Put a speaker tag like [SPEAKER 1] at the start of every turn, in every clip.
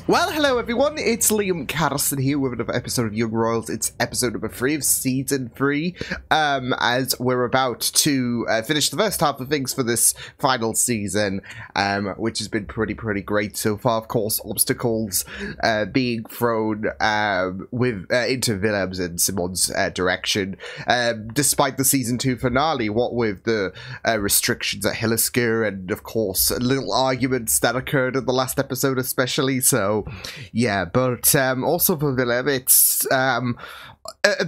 [SPEAKER 1] Well, hello everyone, it's Liam Carson here with another episode of Young Royals. It's episode number 3 of Season 3, as we're about to finish the first half of things for this final season, which has been pretty great so far. Of course, obstacles being thrown into Willem's and Simon's direction, despite the Season 2 finale, what with the restrictions at Hilisker and, of course, little arguments that occurred in the last episode especially, so yeah, but also for Willem, it's a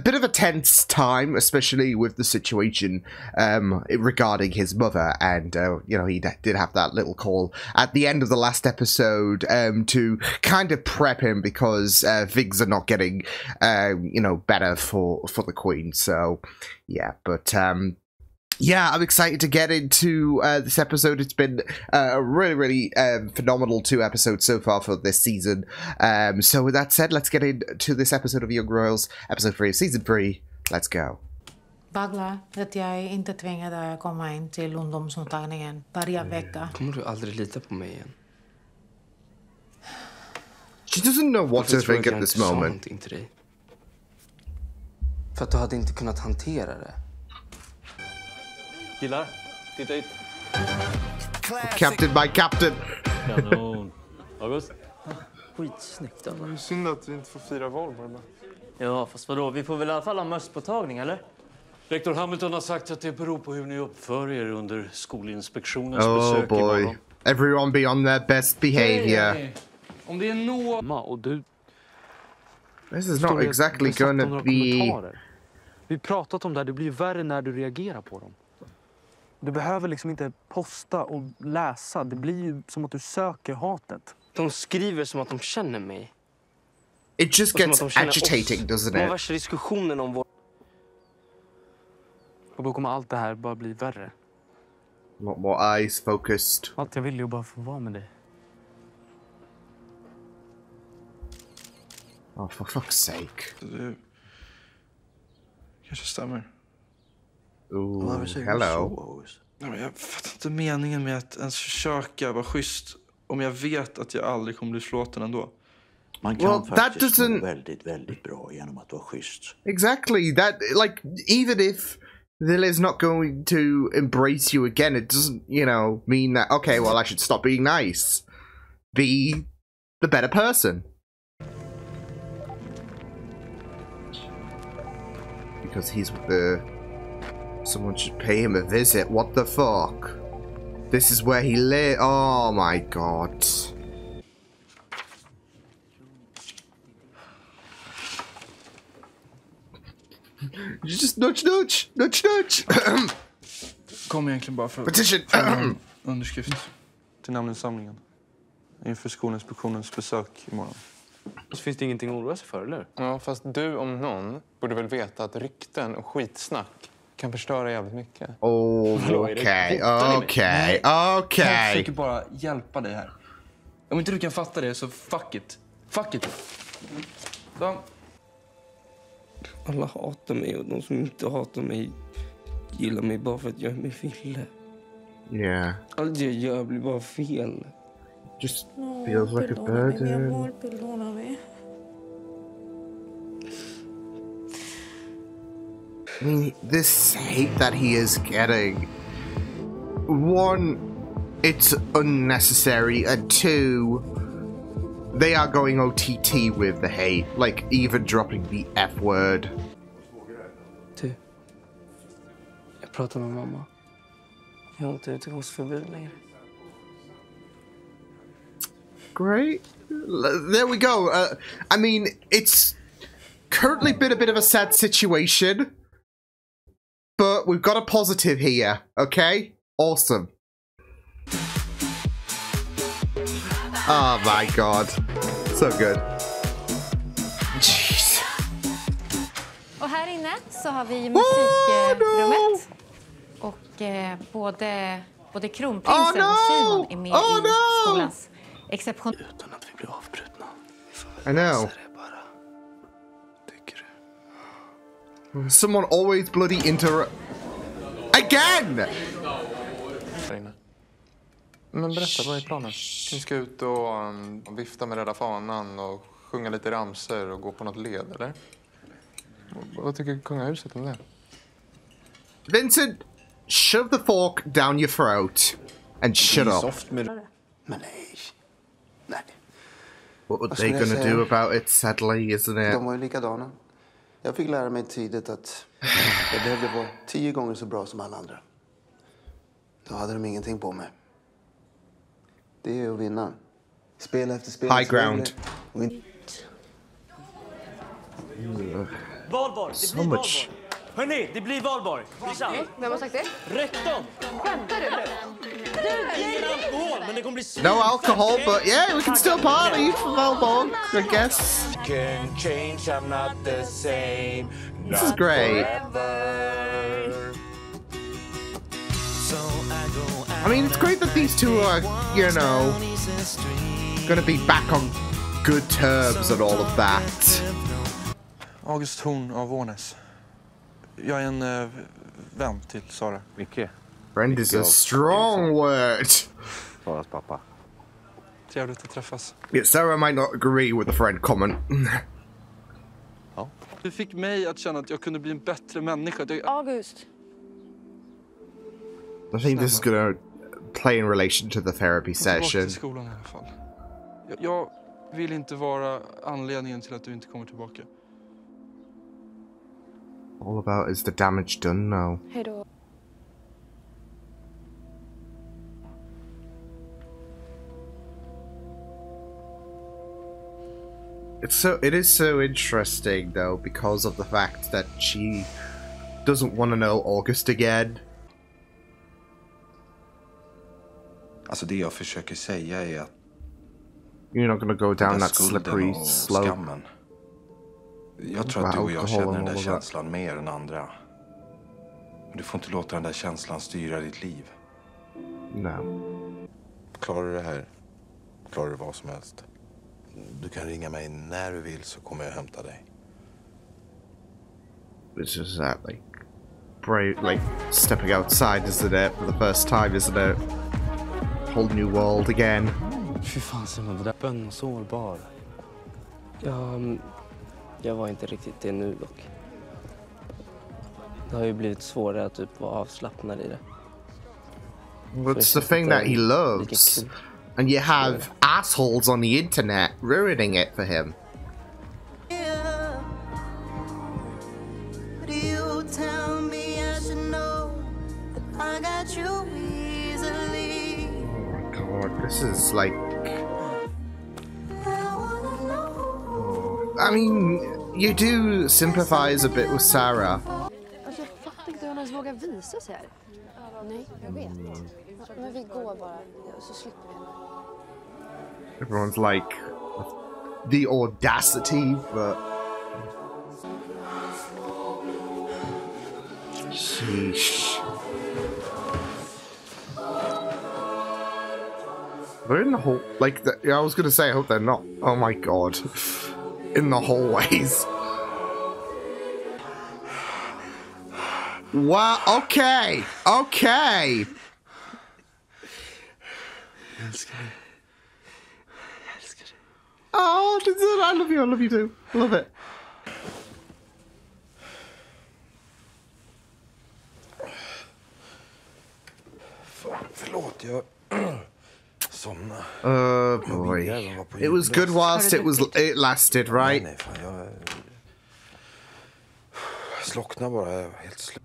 [SPEAKER 1] bit of a tense time, especially with the situation regarding his mother, and you know, he did have that little call at the end of the last episode to kind of prep him because things are not getting you know, better for the Queen. So yeah, but yeah, I'm excited to get into this episode. It's been a really phenomenal 2 episodes so far for this season. So with that said, let's get into this episode of Young Royals, episode 3 of Season 3. Let's go.
[SPEAKER 2] Bagla att jag inte tvingade komma in till ungdomsmottagningen varje vecka.
[SPEAKER 3] Kommer du aldrig lita på mig igen?
[SPEAKER 1] She doesn't know what to think at this moment.
[SPEAKER 3] Till dig. För att du hade inte kunnat hantera det.
[SPEAKER 4] Killar, titta hit.
[SPEAKER 1] Captain by captain.
[SPEAKER 4] Kanon. August?
[SPEAKER 5] Skitsnyggt då.
[SPEAKER 6] Det är synd att vi inte får fira valborg.
[SPEAKER 5] Ja, fast vadå? Vi får väl i alla fall ha mösspåtagning, eller?
[SPEAKER 4] Rektor Hamilton har sagt att det beror på hur ni uppför er under skolinspektionens besök imorgon.
[SPEAKER 1] Everyone be on their best behavior.
[SPEAKER 6] Om det är
[SPEAKER 5] Och du...
[SPEAKER 1] This is not exactly gonna be...
[SPEAKER 7] Vi pratat om det här, det blir värre när du reagerar på dem. Du behöver liksom inte posta och läsa. Det blir ju som att du söker hatet.
[SPEAKER 3] De skriver som att de känner mig.
[SPEAKER 1] It just gets agitating, doesn't it?
[SPEAKER 3] Värsta diskussionen om vår...
[SPEAKER 7] Och då kommer allt det här bara bli värre.
[SPEAKER 1] A lot more eyes focused.
[SPEAKER 7] Allt jag vill ju bara få vara med dig.
[SPEAKER 1] Oh, for fuck's sake.
[SPEAKER 6] Det kanske stämmer.
[SPEAKER 1] Ooh, hello.
[SPEAKER 6] Nej, men jag fattar inte meningen med att ens försöka vara schysst om jag vet att jag aldrig kommer bli slåten ändå.
[SPEAKER 8] Man kan faktiskt må väldigt bra genom att vara schysst.
[SPEAKER 1] Exactly. That, like, even if Villa is not going to embrace you again, it doesn't, you know, mean that, okay, well, I should stop being nice. Be the better person. Because he's with the... Someone should pay him a visit. What the fuck? This is where he lives. Oh my god. You just nudge.
[SPEAKER 6] Kom egentligen bara för
[SPEAKER 1] Petition.
[SPEAKER 6] underskrift till namninsamlingen inför skolinspektionens besök imorgon.
[SPEAKER 9] Så finns det ingenting att oroa sig för, eller? Ja, fast du om någon borde väl veta att rykten och skitsnack kan förstöra jävligt mycket.
[SPEAKER 1] Okej.
[SPEAKER 6] Jag försöker bara hjälpa dig här. Om inte du kan fatta det så fuck it. Så.
[SPEAKER 3] Alla hatar mig och de som inte hatar mig gillar mig bara för att jag är med Ville.
[SPEAKER 1] Yeah.
[SPEAKER 3] Allt jag gör blir bara fel.
[SPEAKER 1] Just feels like a burden. I mean, this hate that he is getting, 1, it's unnecessary, and 2, they are going OTT with the hate, like even dropping the F word.
[SPEAKER 3] Du, jag pratar med mamma. Jag har inte utegångsförbud längre.
[SPEAKER 1] Great. There we go. I mean, it's currently been a bit of a sad situation, but we've got a positive here, okay? Awesome. Oh my god. So good. Jeez.
[SPEAKER 2] Och här inne så har vi musikrummet. Och både kronprinsen och Simon är med i skolans exception.
[SPEAKER 3] Utan att vi blir avbrutna.
[SPEAKER 1] I know.
[SPEAKER 3] Tycker du?
[SPEAKER 1] Someone always bloody interrupt. Again!
[SPEAKER 9] Men berätta, vad är planen? Ni ska ut och vifta med Rädda Fanan och sjunga lite ramsor och gå på något led, eller? Vad tycker kungahuset om det?
[SPEAKER 1] Vincent, shove the fork down your throat and shut up.
[SPEAKER 10] Men nej.
[SPEAKER 1] What were they gonna do about it, sadly, isn't it?
[SPEAKER 10] De var ju likadana. Jag fick lära mig tidigt att jag behövde vara 10 gånger så bra som alla andra. Då hade de ingenting på mig. Det är att vinna. Spela efter spel.
[SPEAKER 1] High ground.
[SPEAKER 5] Valborg, det blir Valborg. Hörrni, det blir Valborg.
[SPEAKER 2] Vem har sagt det?
[SPEAKER 5] Rektorn.
[SPEAKER 2] Skämtar du nu?
[SPEAKER 5] Ingen alkohol, men det kommer bli
[SPEAKER 1] No alcohol, but yeah, we can still party for Valborg, I guess.
[SPEAKER 11] Can change, I'm not the same.
[SPEAKER 1] This is great. I mean, it's great that these two are, you know, gonna be back on good terms and all of that.
[SPEAKER 6] August Horn av Vårnäs. Jag är en vän till Sara.
[SPEAKER 12] Micke.
[SPEAKER 1] Friend is a strong word.
[SPEAKER 12] Saras pappa.
[SPEAKER 6] Trevligt att träffas.
[SPEAKER 1] Yeah, Sarah might not agree with the friend comment.
[SPEAKER 6] Ja. Du fick mig att känna att jag kunde bli en bättre människa.
[SPEAKER 2] August.
[SPEAKER 1] I think this is gonna play in relation to the therapy session.
[SPEAKER 6] Tillbaka till skolan i alla fall. Jag vill inte vara anledningen till att du inte kommer tillbaka.
[SPEAKER 1] All about is the damage done now.
[SPEAKER 2] Hej då.
[SPEAKER 1] It is so interesting though because of the fact that she doesn't want to know August again.
[SPEAKER 13] Alltså det jag försöker säga är att
[SPEAKER 1] you're not gonna go down that slippery slope.
[SPEAKER 13] Skammen. Jag tror att du och jag känner den där känslan mer än andra. Men du får inte låta den där känslan styra ditt liv.
[SPEAKER 1] No.
[SPEAKER 13] Klarar du det här? Klarar du vad som helst? Du kan ringa mig när du vill så kommer jag hämta dig.
[SPEAKER 1] It's just that like stepping outside, isn't it? For the first time, isn't it? Whole new world again.
[SPEAKER 3] Fy fan Simon, det där bön och sårbar. Jag var inte riktigt det nu dock. Det har ju blivit svårare att typ vara avslappnad i det.
[SPEAKER 1] What's the thing that he loves? And you have assholes on the internet ruining it for him. This is like... I mean, you do sympathize a bit with Sarah.
[SPEAKER 2] Alltså, jag fattar inte hur hon ens vågar visa sig här. Nej, jag vet. Men vi går bara, så slipper vi.
[SPEAKER 1] Everyone's like... The audacity, but... Sheesh. They're in the hall, like, I was gonna say, I hope they're not. Oh my god. In the hallways. Wow, okay. Okay. Oh, I love you too. Love it.
[SPEAKER 13] Förlåt, jag... somna.
[SPEAKER 1] Boy. It was good whilst it lasted, right?
[SPEAKER 13] Nej, fan, jag slocknar bara, jag är helt slut.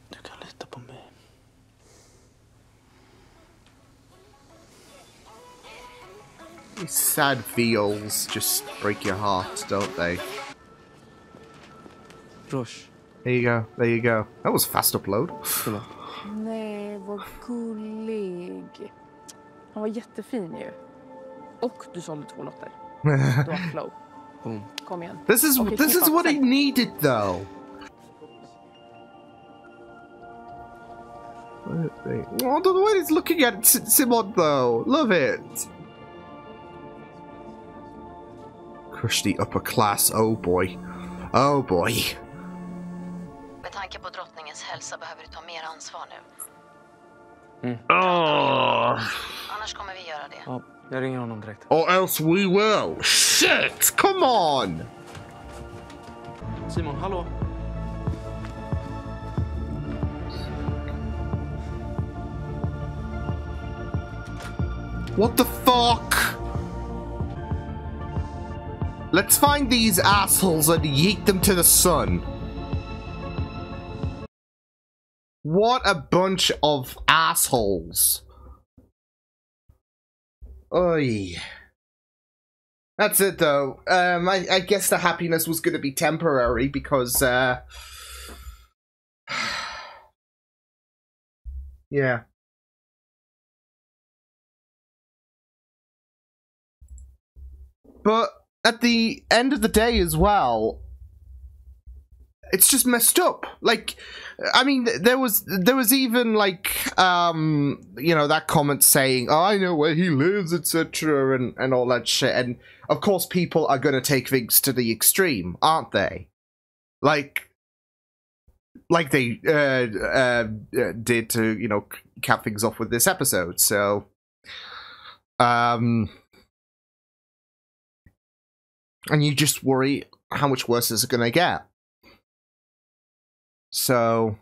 [SPEAKER 3] Du kan lita på mig.
[SPEAKER 1] These sad feels just break your heart, don't they?
[SPEAKER 3] Rush.
[SPEAKER 1] There you go. There you go. That was fast upload.
[SPEAKER 2] Nej, vad gullig. Han var jättefin ju. Och du sålde 2 lotter. Du har flow.
[SPEAKER 3] Boom.
[SPEAKER 2] Kom igen.
[SPEAKER 1] This is what he needed though. Oh, the way he's looking at Simon though. Love it. Crush the upper class. Oh boy. Oh boy.
[SPEAKER 12] Med tanke på drottningens hälsa behöver du ta mer ansvar nu. Annars kommer vi göra det.
[SPEAKER 3] Ja, jag ringer honom direkt.
[SPEAKER 1] Or else we will. Shit, come on!
[SPEAKER 3] Simon, hallå?
[SPEAKER 1] What the fuck? Let's find these assholes and yeet them to the sun. What a bunch of assholes. Oy. That's it though. I guess the happiness was going to be temporary because, yeah. But at the end of the day as well, it's just messed up. Like, I mean, there was even like, you know, that comment saying, oh, I know where he lives, etc. and all that shit. And of course people are going to take things to the extreme, aren't they? Like they did to, you know, cap things off with this episode. So, and you just worry how much worse is it going to get. So,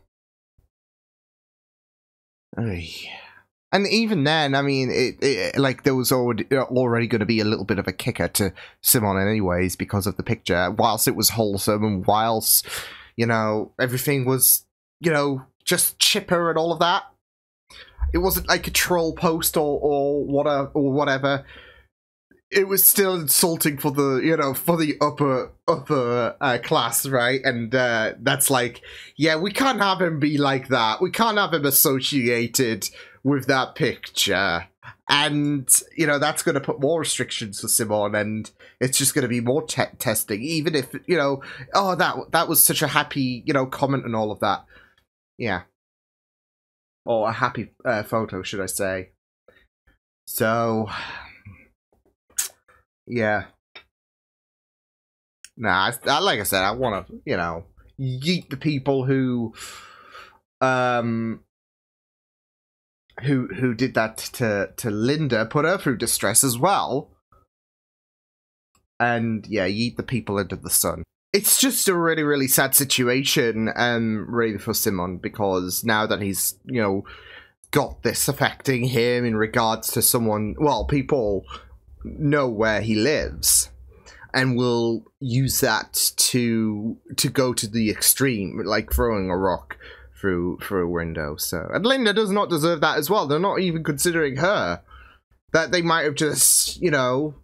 [SPEAKER 1] and even then, I mean, it like there was already going to be a little bit of a kicker to Simon anyways because of the picture, whilst it was wholesome and whilst, you know, everything was, you know, just chipper and all of that. It wasn't like a troll post or whatever. It was still insulting for the, you know, for the upper class, right? And that's like, yeah, we can't have him be like that. We can't have him associated with that picture. And, you know, that's going to put more restrictions for Simon, and it's just going to be more testing, even if, you know, oh, that was such a happy, you know, comment and all of that. Yeah. Or a happy photo, should I say. So... yeah. Nah, like I said, I want to, you know, yeet the people who did that to Linda, put her through distress as well. And yeah, yeet the people into the sun. It's just a really, really sad situation, really, for Simon, because now that he's, you know, got this affecting him in regards to someone, well, people know where he lives and will use that to go to the extreme, like throwing a rock through a window. So, and Linda does not deserve that as well. They're not even considering her. That they might have just, you know,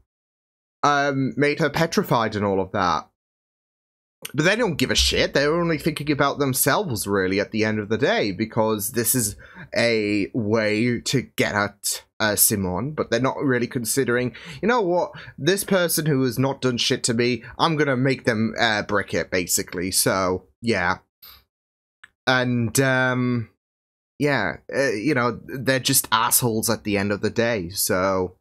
[SPEAKER 1] made her petrified and all of that. But they don't give a shit. They're only thinking about themselves, really, at the end of the day, because this is a way to get at Simon, but they're not really considering, you know what, this person who has not done shit to me, I'm gonna make them brick it, basically. So, yeah. And, yeah, you know, they're just assholes at the end of the day, so...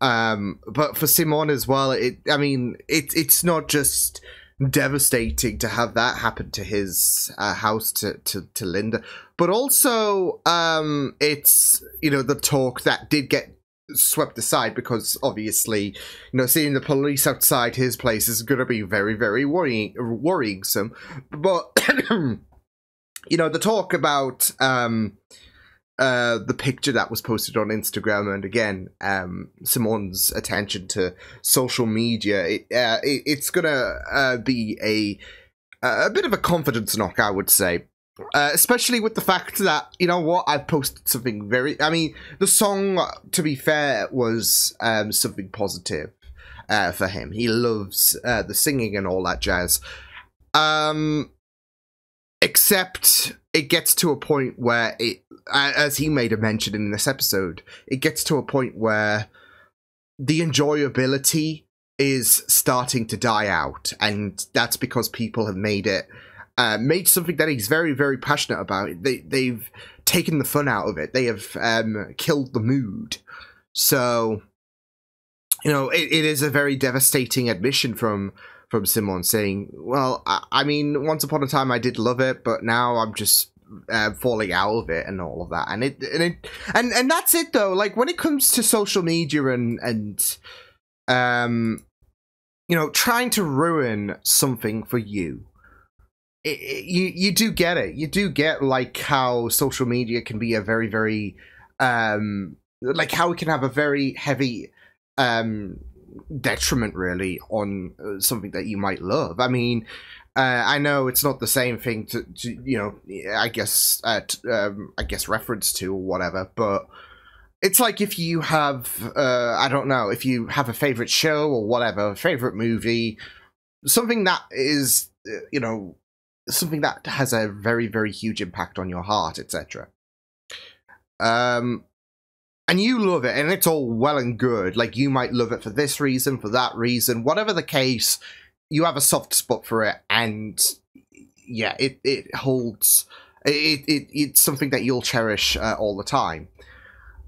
[SPEAKER 1] but for Simon as well, I mean, it's not just... devastating to have that happen to his house to Linda, but also it's, you know, the talk that did get swept aside because obviously, you know, seeing the police outside his place is going to be very, very worrisome. But you know, the talk about the picture that was posted on Instagram, and again, Simon's attention to social media, it's gonna be a bit of a confidence knock, I would say. Especially with the fact that, you know what, I posted something very... I mean, the song, to be fair, was something positive for him. He loves the singing and all that jazz. Except it gets to a point where it, as he made a mention in this episode, it gets to a point where the enjoyability is starting to die out, and that's because people have made it, made something that he's very, very passionate about. They've taken the fun out of it. They have killed the mood. So, you know, it is a very devastating admission from from Simon saying, well, I mean, once upon a time I did love it, but now I'm just falling out of it and all of that. And that's it though. Like when it comes to social media and you know, trying to ruin something for you, you do get it. You do get like how social media can be a very, very like how it can have a very heavy detriment really on something that you might love. I mean, I know it's not the same thing to you know, I guess reference to or whatever, but it's like if you have I don't know, if you have a favorite show or whatever, favorite movie, something that is you know, something that has a very, very huge impact on your heart, etc. And you love it, and it's all well and good. Like, you might love it for this reason, for that reason, whatever the case, you have a soft spot for it, and yeah, it holds... It's something that you'll cherish all the time.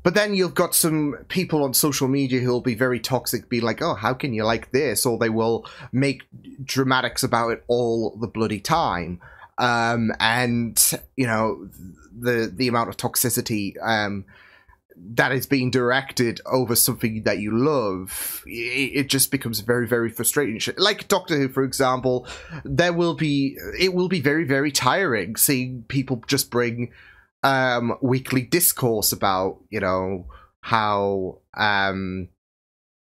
[SPEAKER 1] But then you've got some people on social media who'll be very toxic, be like, oh, how can you like this? Or they will make dramatics about it all the bloody time. And, you know, the amount of toxicity that is being directed over something that you love, it just becomes very, very frustrating. Like Doctor Who, for example, it will be very, very tiring seeing people just bring weekly discourse about, you know, how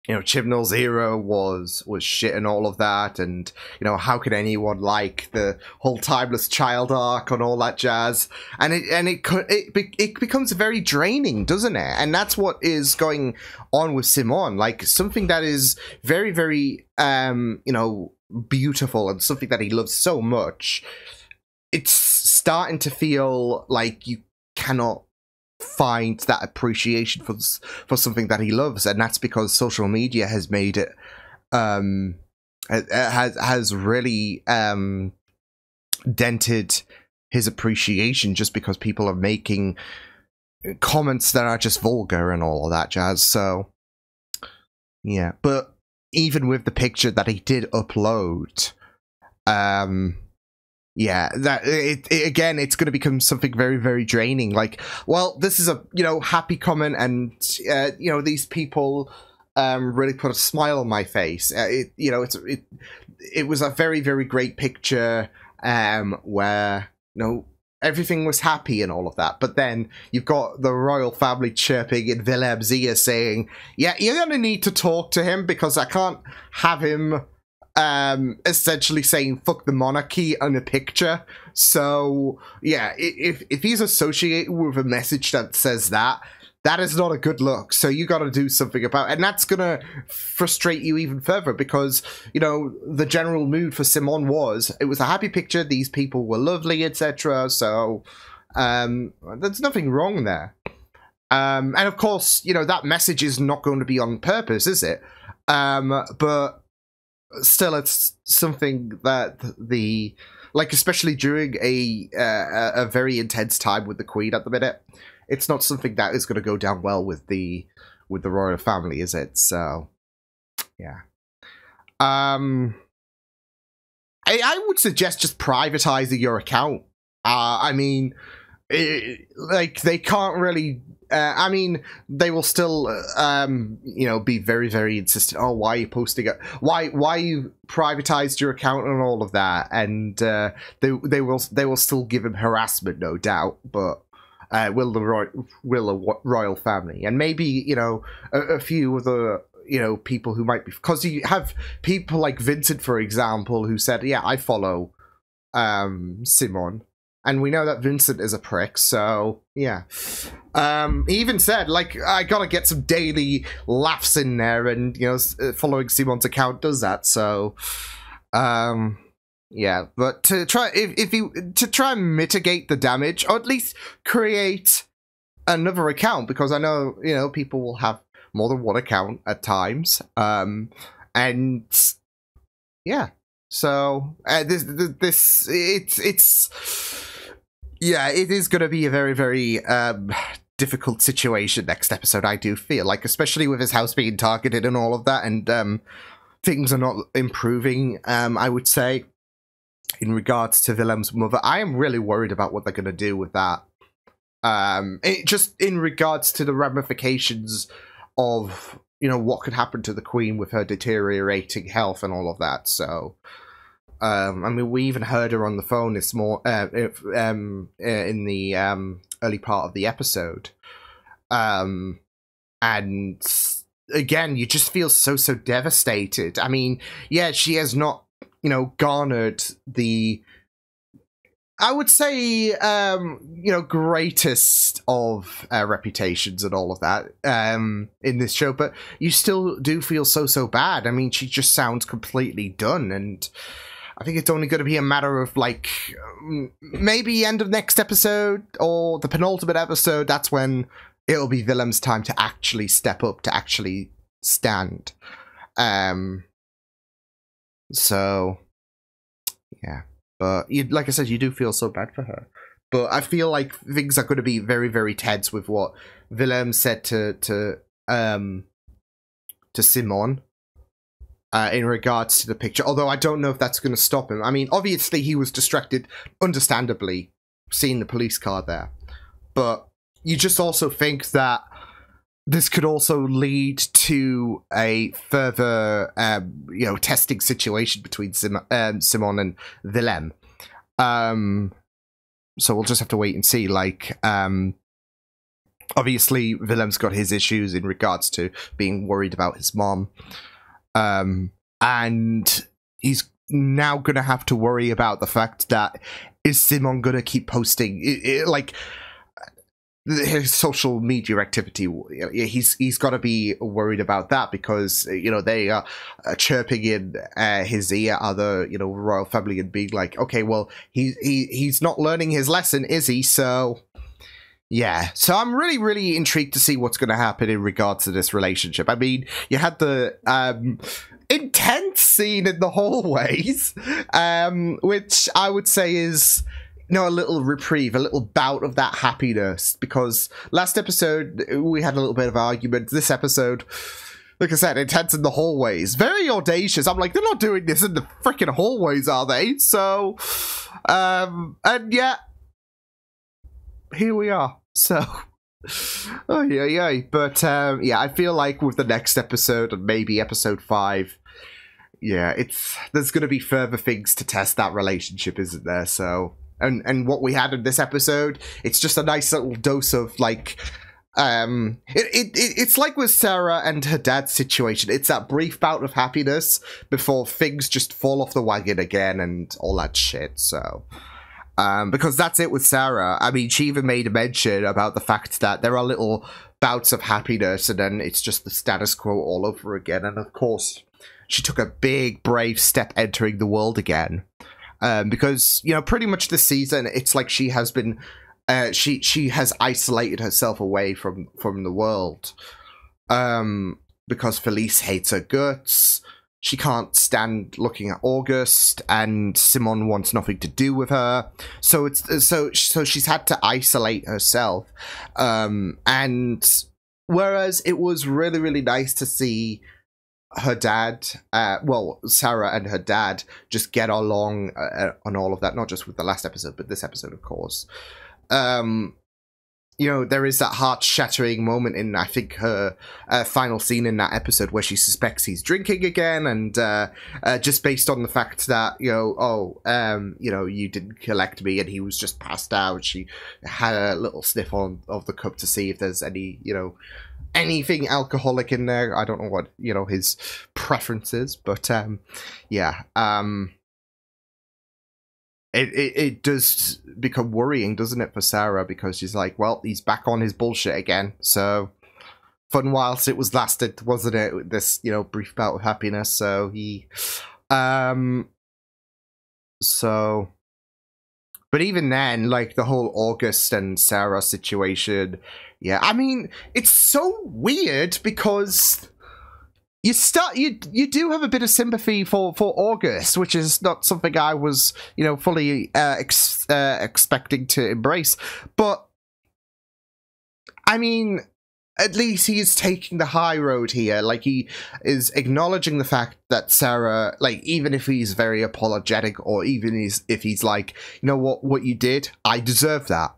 [SPEAKER 1] you know, Chibnall's era was shit and all of that, and you know, how could anyone like the whole Timeless Child arc and all that jazz? And it becomes very draining, doesn't it? And that's what is going on with Simon. Like, something that is very, very you know, beautiful and something that he loves so much, it's starting to feel like you cannot find that appreciation for something that he loves, and that's because social media has made it has really dented his appreciation, just because people are making comments that are just vulgar and all of that jazz. So yeah, but even with the picture that he did upload, yeah, that again, it's going to become something very, very draining. Like, well, this is a, you know, happy comment, and you know, these people really put a smile on my face. You know, it was a very, very great picture where, you know, everything was happy and all of that. But then you've got the royal family chirping in Willem's ear saying, yeah, you're going to need to talk to him, because I can't have him essentially saying fuck the monarchy on a picture. So yeah, if he's associated with a message that says that is not a good look. So you got to do something about it, and that's gonna frustrate you even further, because, you know, the general mood for Simon was, it was a happy picture, these people were lovely, etc. So there's nothing wrong there. And of course, you know, that message is not going to be on purpose, is it? But still, it's something that like, especially during a very intense time with the Queen at the minute, it's not something that is going to go down well with the royal family, is it? So yeah, I would suggest just privatizing your account. I mean, like, they can't really. I mean, they will still, you know, be very, very insistent. Oh, why are you posting it? Why you privatized your account and all of that? And they will still give him harassment, no doubt. But will the royal family, and maybe, you know, a few of the, you know, people who might be, because you have people like Vincent, for example, who said, yeah, I follow Simon. And we know that Vincent is a prick, so yeah. He even said, like, I gotta get some daily laughs in there, and, you know, following Simon's account does that. So, yeah. But to try, to try and mitigate the damage, or at least create another account, because I know, you know, people will have more than one account at times, and yeah. So it's yeah, it is going to be a very, very difficult situation next episode, I do feel like, especially with his house being targeted and all of that. And things are not improving, I would say, in regards to Willem's mother. I am really worried about what they're going to do with that. Just in regards to the ramifications of, you know, what could happen to the Queen with her deteriorating health and all of that. So, I mean, we even heard her on the phone in the early part of the episode. And again, you just feel so devastated. I mean, yeah, she has not, you know, garnered the, I would say, you know, greatest of reputations and all of that in this show, but you still do feel so bad. I mean, she just sounds completely done, and I think it's only going to be a matter of, like, maybe end of next episode or the penultimate episode. That's when it'll be Willem's time to actually step up, to actually stand. So, yeah. But, like I said, you do feel so bad for her. But I feel like things are going to be very tense with what Willem said to Simon in regards to the picture. Although I don't know if that's going to stop him. I mean, obviously he was distracted, understandably, seeing the police car there. But you just also think that this could also lead to a further, you know, testing situation between Simon and Willem. So we'll just have to wait and see. Like, obviously, Willem's got his issues in regards to being worried about his mom. And he's now going to have to worry about the fact that, is Simon going to keep posting, like, his social media activity? He's got to be worried about that, because, you know, they are chirping in his ear, other, you know, royal family, and being like, okay, well, he's not learning his lesson, is he? So, yeah. So I'm really intrigued to see what's going to happen in regards to this relationship. I mean, you had the intense scene in the hallways, which I would say is, you know, a little reprieve, a little bout of that happiness, because last episode we had a little bit of argument. This episode, like I said, intense in the hallways, very audacious. I'm like, they're not doing this in the freaking hallways, are they? So, and yeah, here we are. So, oh yeah. But yeah, I feel like with the next episode, and maybe episode 5, yeah, there's going to be further things to test that relationship, isn't there? So. And what we had in this episode, it's just a nice little dose of, like, it's like with Sarah and her dad's situation. It's that brief bout of happiness before things just fall off the wagon again and all that shit. So, because that's it with Sarah. I mean, she even made a mention about the fact that there are little bouts of happiness, and then it's just the status quo all over again. And of course, she took a big, brave step entering the world again. Because, you know, pretty much this season, it's like she has been, she has isolated herself away from the world. Because Felice hates her guts, she can't stand looking at August, and Simon wants nothing to do with her. So so she's had to isolate herself. And whereas it was really nice to see her dad, well, Sarah and her dad just get along on all of that, not just with the last episode, but this episode, of course. You know, there is that heart-shattering moment in, I think, her final scene in that episode where she suspects he's drinking again, and just based on the fact that, you know, you know, you didn't collect me, and he was just passed out. She had a little sniff of the cup to see if there's any, you know, anything alcoholic in there. I don't know what, you know, his preferences, but yeah, it does become worrying, doesn't it, for Sarah, because she's like, well, he's back on his bullshit again. So fun whilst it was lasted, wasn't it? This, you know, brief bout of happiness. So he, so, but even then, like, the whole August and Sarah situation, yeah, I mean, it's so weird because you do have a bit of sympathy for August, which is not something I was, you know, fully expecting to embrace. But I mean, at least he is taking the high road here. Like, he is acknowledging the fact that Sarah, like, even if he's very apologetic, or even if he's like, you know what you did, I deserve that.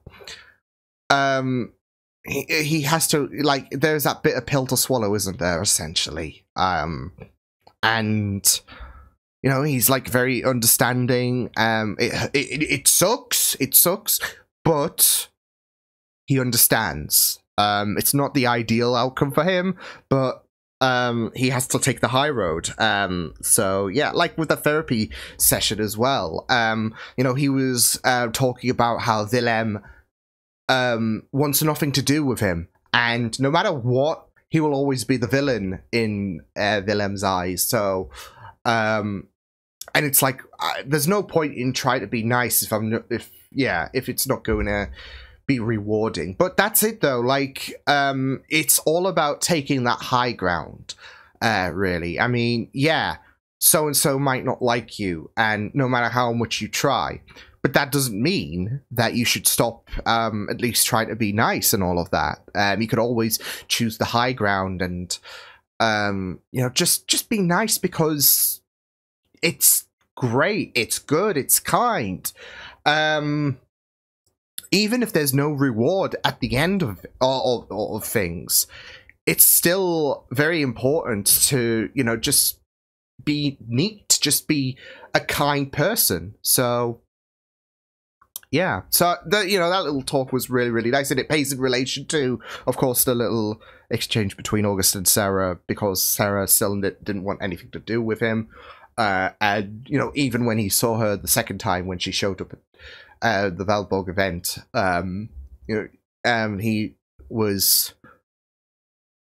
[SPEAKER 1] He has to, like, there's that bitter pill to swallow, isn't there, essentially? And, you know, he's, like, very understanding. It sucks, but he understands. It's not the ideal outcome for him, but he has to take the high road. So yeah, like with the therapy session as well. You know, he was talking about how Willem wants nothing to do with him, and no matter what, he will always be the villain in Willem's eyes. So, and it's like there's no point in trying to be nice if it's not going to be rewarding. But that's it though. Like, it's all about taking that high ground. Really, I mean, yeah, so and so might not like you, and no matter how much you try. But that doesn't mean that you should stop at least trying to be nice and all of that. You could always choose the high ground and, you know, just be nice because it's great, it's good, it's kind. Even if there's no reward at the end of things, it's still very important to, you know, just be neat, just be a kind person. So yeah, so you know, that little talk was really, really nice, and it pays in relation to, of course, the little exchange between August and Sarah, because Sarah still didn't want anything to do with him, and you know, even when he saw her the second time when she showed up at the Valborg event, you know, he was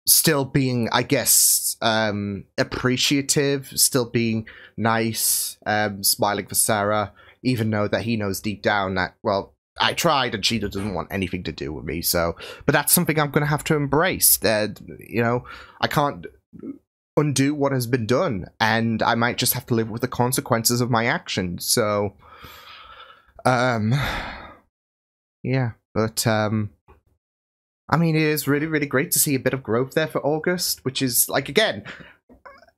[SPEAKER 1] still being, I guess, appreciative, still being nice, smiling for Sarah. Even though that he knows deep down that, well, I tried and she doesn't want anything to do with me. So, but that's something I'm going to have to embrace. That, you know, I can't undo what has been done, and I might just have to live with the consequences of my actions. So, yeah, but I mean, it is really, really great to see a bit of growth there for August, which is like, again,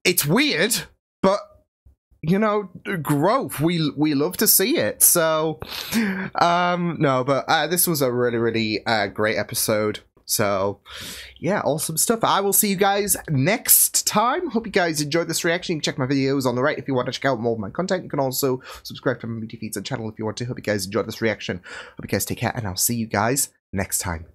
[SPEAKER 1] it's weird, but you know, growth, we love to see it. So no, but this was a really, really great episode. So yeah, awesome stuff. I will see you guys next time. Hope you guys enjoyed this reaction. You can check my videos on the right if you want to check out more of my content. You can also subscribe to my media feeds and channel if you want to. Hope you guys enjoyed this reaction. Hope you guys take care, and I'll see you guys next time.